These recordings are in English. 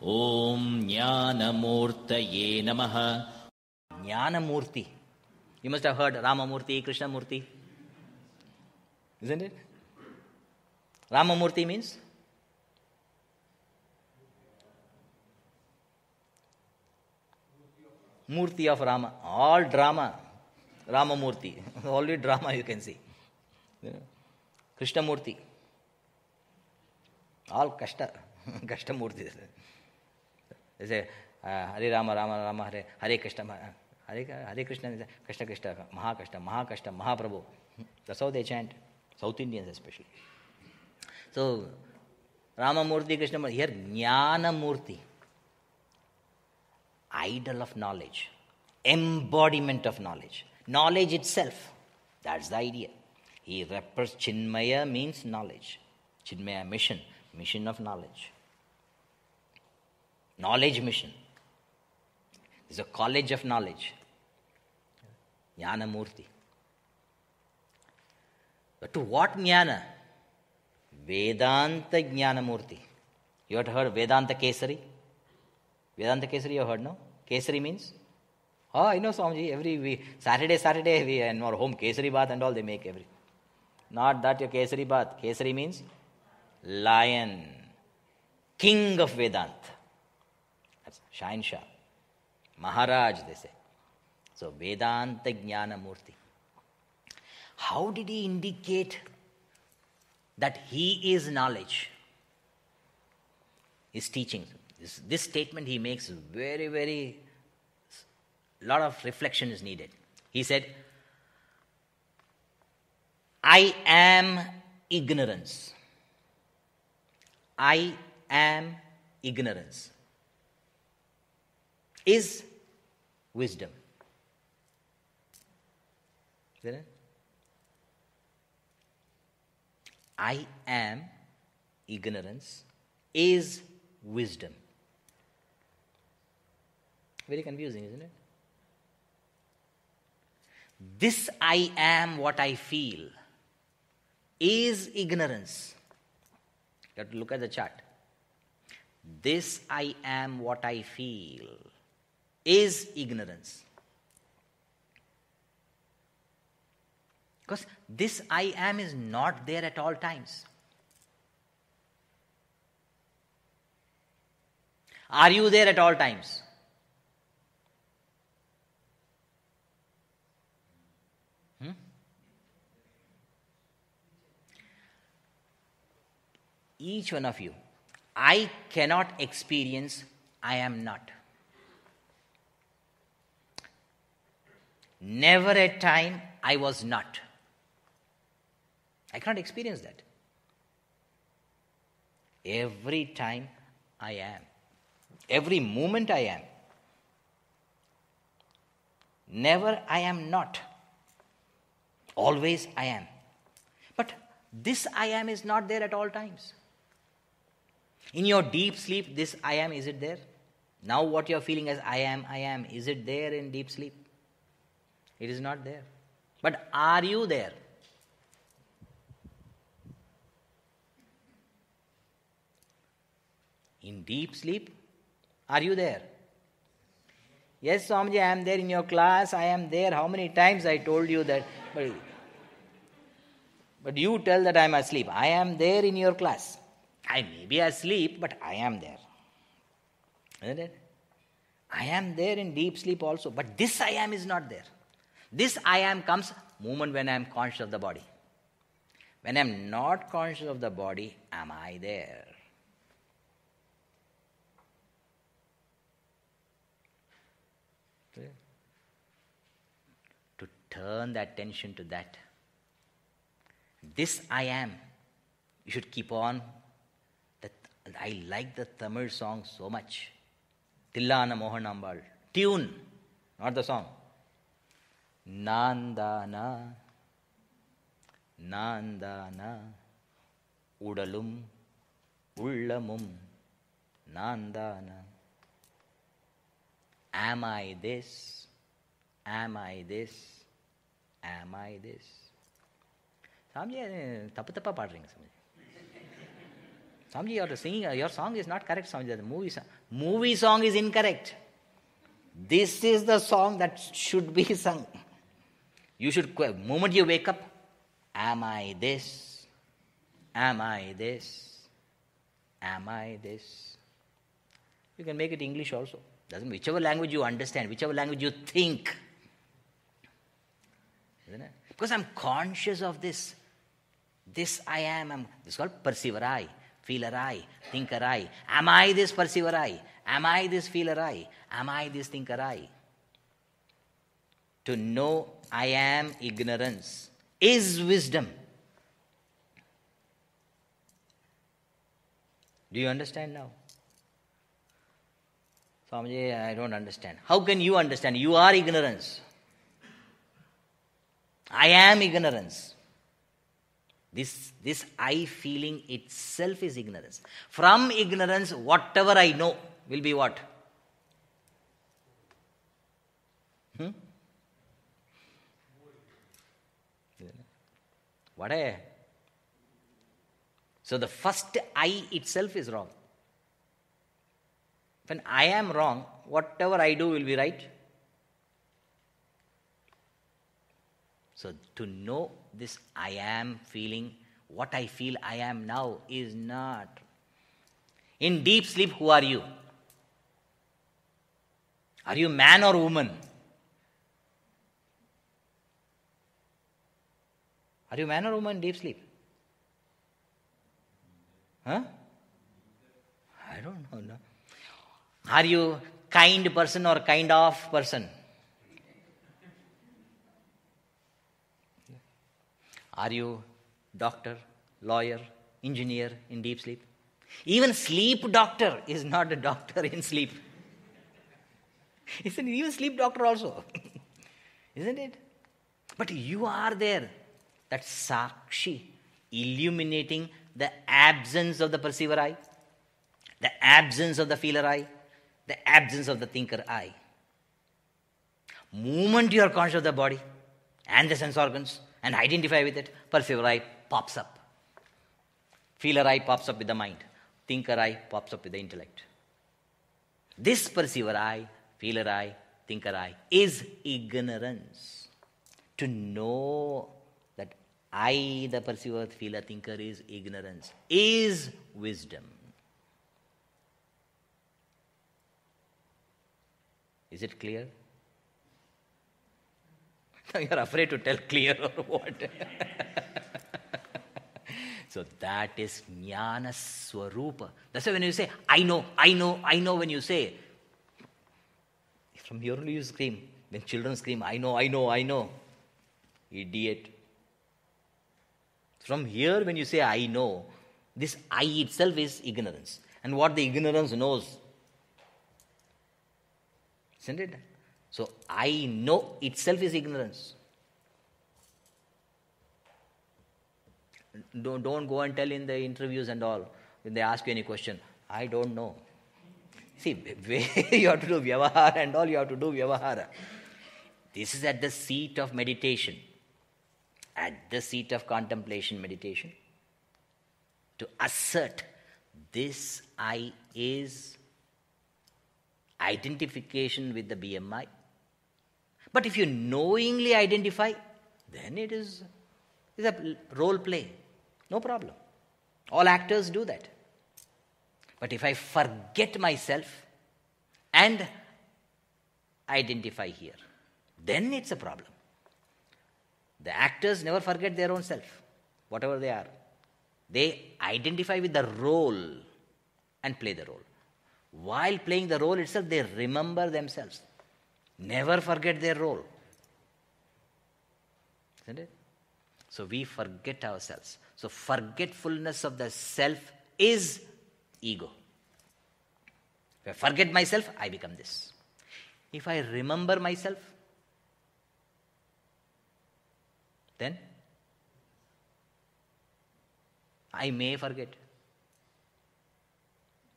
Om Jnanamurtaye Namaha. Jnanamurti. You must have heard Ramamurti, Krishnamurti. Isn't it? Ramamurti means? Murti of Rama. All drama. Ramamurti. Only drama you can see. Krishnamurti. All Kashta. Kashtamurti. They say, Hare Rama, Rama Rama, Hare Hare Krishna, Hare Krishna, Krishna Krishna, Mahakashta, Mahakashta, Mahaprabhu. That's how they chant. South Indians especially. So, Ramamurti, Krishnamurti. Here, Jnanamurti. Idol of knowledge. Embodiment of knowledge. Knowledge itself. That's the idea. He represents Chinmaya means knowledge. Chinmaya mission. Mission of knowledge. Knowledge mission. It's a college of knowledge. Jnanamurti. But to what jnana? Vedanta Jnanamurti. You have heard Vedanta Kesari? Vedanta Kesari you have heard, no? Kesari means? Oh, I know Swamiji. Every week, Saturday, we in our home, Kesari bath and all they make every. Not that your Kesari bath. Kesari means lion. King of Vedanta. That's Shahinshah. Maharaj, they say. So, Vedanta Jnanamurti. How did he indicate that he is knowledge? His teachings. This statement he makes very, lot of reflection is needed. He said, I am ignorance. I am ignorance. Is wisdom. Isn't it? I am ignorance is wisdom. Very confusing, isn't it? This I am what I feel is ignorance. You have to look at the chart. This I am what I feel is ignorance. Because this I am is not there at all times. Are you there at all times? Each one of you. I cannot experience I am not. Never a time I was not. I cannot experience that. Every time I am. Every moment I am. Never I am not. Always I am. But this I am is not there at all times. In your deep sleep, this I am, is it there? Now what you are feeling as I am, is it there in deep sleep? It is not there. But are you there? In deep sleep, are you there? Yes, Swamiji, I am there in your class, I am there. How many times I told you that? But you tell that I am asleep. I am there in your class. I may be asleep, but I am there. Isn't it? I am there in deep sleep also. But this I am is not there. This I am comes moment when I am conscious of the body. When I am not conscious of the body, am I there? To turn the attention to that. This I am. You should keep on. I like the Tamil song so much. Tillana Mohanambal. Tune, not the song. Nandana, Nandana, Udalum, Ullamum, Nandana. Am I this? Am I this? Am I this? Swamiji தப்பு தப்பாக பாடுறீங்க சாமி. Swamiji, you're singing, your song is not correct, Swamiji. The movie song is incorrect. This is the song that should be sung. You should, moment you wake up, am I this? Am I this? Am I this? You can make it English also. Doesn't, whichever language you understand, whichever language you think. Isn't it? Because I'm conscious of this. This I am. This is called perceiver I, feeler I, thinker I. Am I this perceiver I? Am I this feeler I? Am I this thinker I? To know I am ignorance is wisdom. Do you understand now? Swamiji, I don't understand. How can you understand? You are ignorance. I am ignorance. This I feeling itself is ignorance. From ignorance, whatever I know will be what? What a... So the first I itself is wrong. When I am wrong, whatever I do will be right. So to know this I am feeling, what I feel I am now is not. In deep sleep, who are you? Are you man or woman? Are you man or woman in deep sleep? Huh? I don't know. No. Are you kind person or kind of person? Are you doctor, lawyer, engineer in deep sleep? Even sleep doctor is not a doctor in sleep. Isn't it? Even sleep doctor also. Isn't it? But you are there. That Sakshi, illuminating the absence of the perceiver I, the absence of the feeler I, the absence of the thinker I. Moment you are conscious of the body and the sense organs and identify with it, perceiver I pops up. Feeler I pops up with the mind. Thinker I pops up with the intellect. This perceiver I, feeler I, thinker I is ignorance. To know that I, the perceiver, feeler, thinker is ignorance, is wisdom. Is it clear? You are afraid to tell clear or what? So that is Jnana Swarupa. That's why when you say, I know, when you say, from here only you scream. When children scream, I know. Idiot. From here when you say, I know, this I itself is ignorance. And what the ignorance knows. Isn't it? So I know itself is ignorance. Don't go and tell in the interviews and all, when they ask you any question, I don't know. See, where you have to do vyavahara and all, you have to do vyavahara. This is at the seat of meditation, at the seat of contemplation meditation, to assert this I is identification with the BMI. But if you knowingly identify, then it is a role play. No problem. All actors do that. But if I forget myself and identify here, then it's a problem. The actors never forget their own self, whatever they are. They identify with the role and play the role. While playing the role itself, they remember themselves. Never forget their role. Isn't it? So we forget ourselves. So forgetfulness of the self is ego. If I forget myself, I become this. If I remember myself, then I may forget.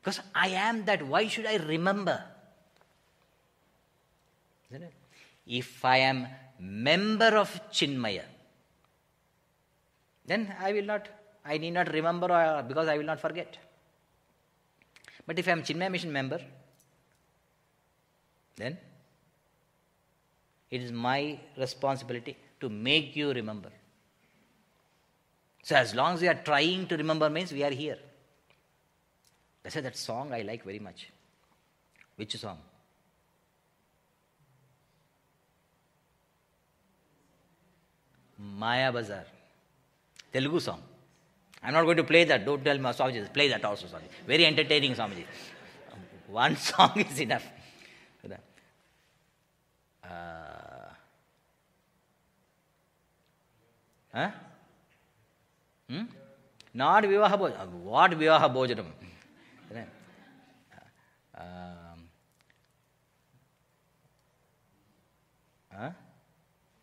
Because I am that, why should I remember? Isn't it? If I am member of Chinmaya, then I need not remember because I will not forget. But if I am Chinmaya Mission member, then it is my responsibility to make you remember. So as long as we are trying to remember means we are here. That's why that song I like very much. Which song? Maya Bazar. Telugu song. I'm not going to play that. Don't tell me, Swamiji. Play that also, Swamiji. Very entertaining, Swamiji. One song is enough. Not Vivaha Bhojanam. What Vivaha Bhojanam?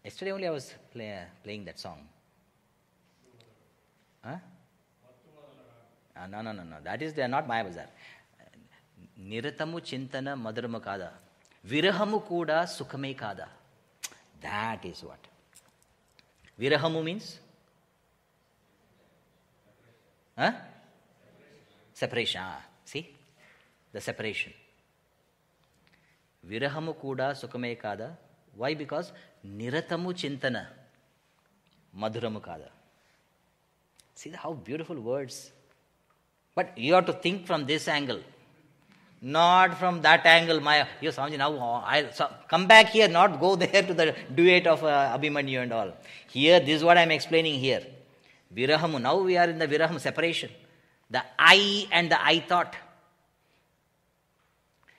Yesterday only I was playing that song. No. That is not Maya Bazar. Niratamu Chintana Madhurama Kada. Virahamu Kuda Sukhame Kada. That is what. Virahamu means? Separation. See? The separation. Virahamu Kuda Sukhame Kada. Why? Because Niratamu Chintana Madhuramu Kada. See how beautiful words. But you have to think from this angle. Not from that angle. You Swamiji, now come back here, not go there to the duet of Abhimanyu and all. Here, this is what I am explaining here. Virahamu. Now we are in the Virahamu separation. The I and the I thought.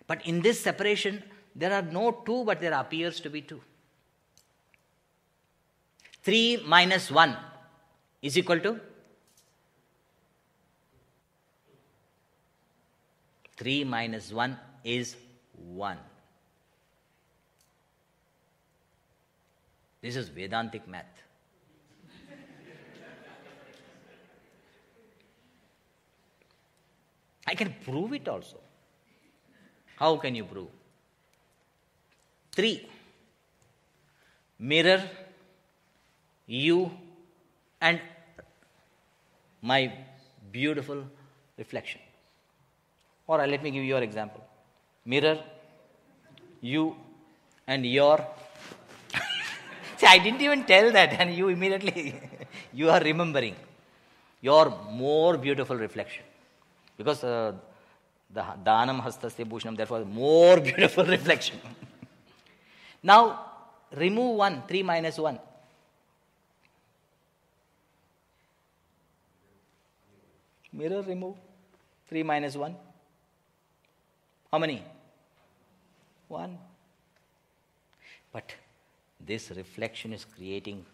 But in this separation, there are no two, but there appears to be two. 3 minus 1 is equal to 3 minus 1 is 1. This is Vedantic math. I can prove it also. How can you prove? 3. Mirror, you, and my beautiful reflection. Or let me give you your example. Mirror, you, and your... See, I didn't even tell that, and you immediately, you are remembering your more beautiful reflection. Because the Dhanam Hastasya Bhushanam, therefore, more beautiful reflection. Now, remove 1, 3 minus 1. Mirror, remove 3 minus 1. How many? 1. But this reflection is creating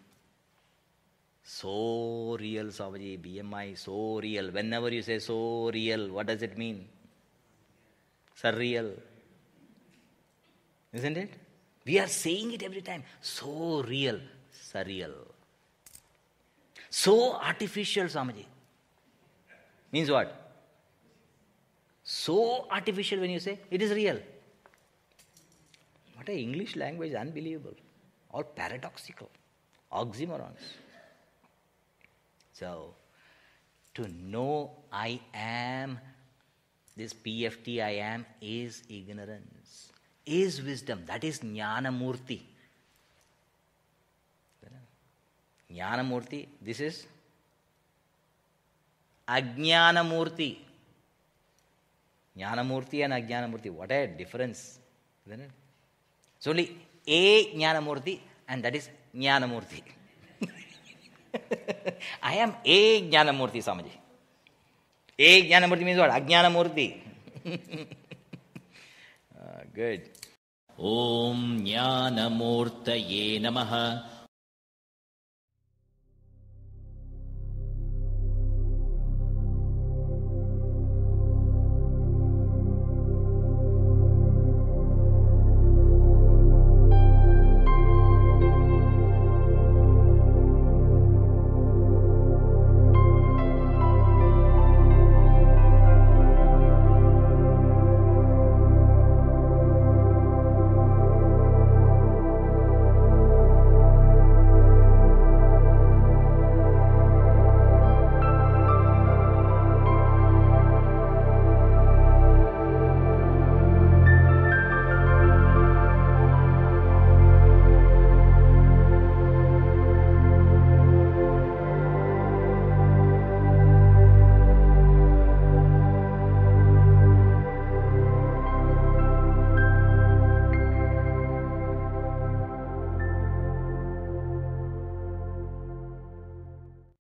so real, Swamiji, BMI, so real. Whenever you say so real, what does it mean? Surreal. Isn't it? We are saying it every time. So real, surreal. So artificial, Swamiji. Means what? So artificial when you say, it is real. What an English language, unbelievable. All paradoxical. Oxymorons. So, to know I am, this PFT I am, is ignorance. Is wisdom. That is Jnana Murti. Jnana Murti, this is Ajnana Murti. Jnana Murti and Ajnana Murti, what a difference. Isn't it? It's only a Jnana Murti, and that is Jnana Murti. I am a Jnana Murti, Swamiji. A Jnana Murti means what? Ajnana Murti. Good. Om Jnana Murtaye Namaha.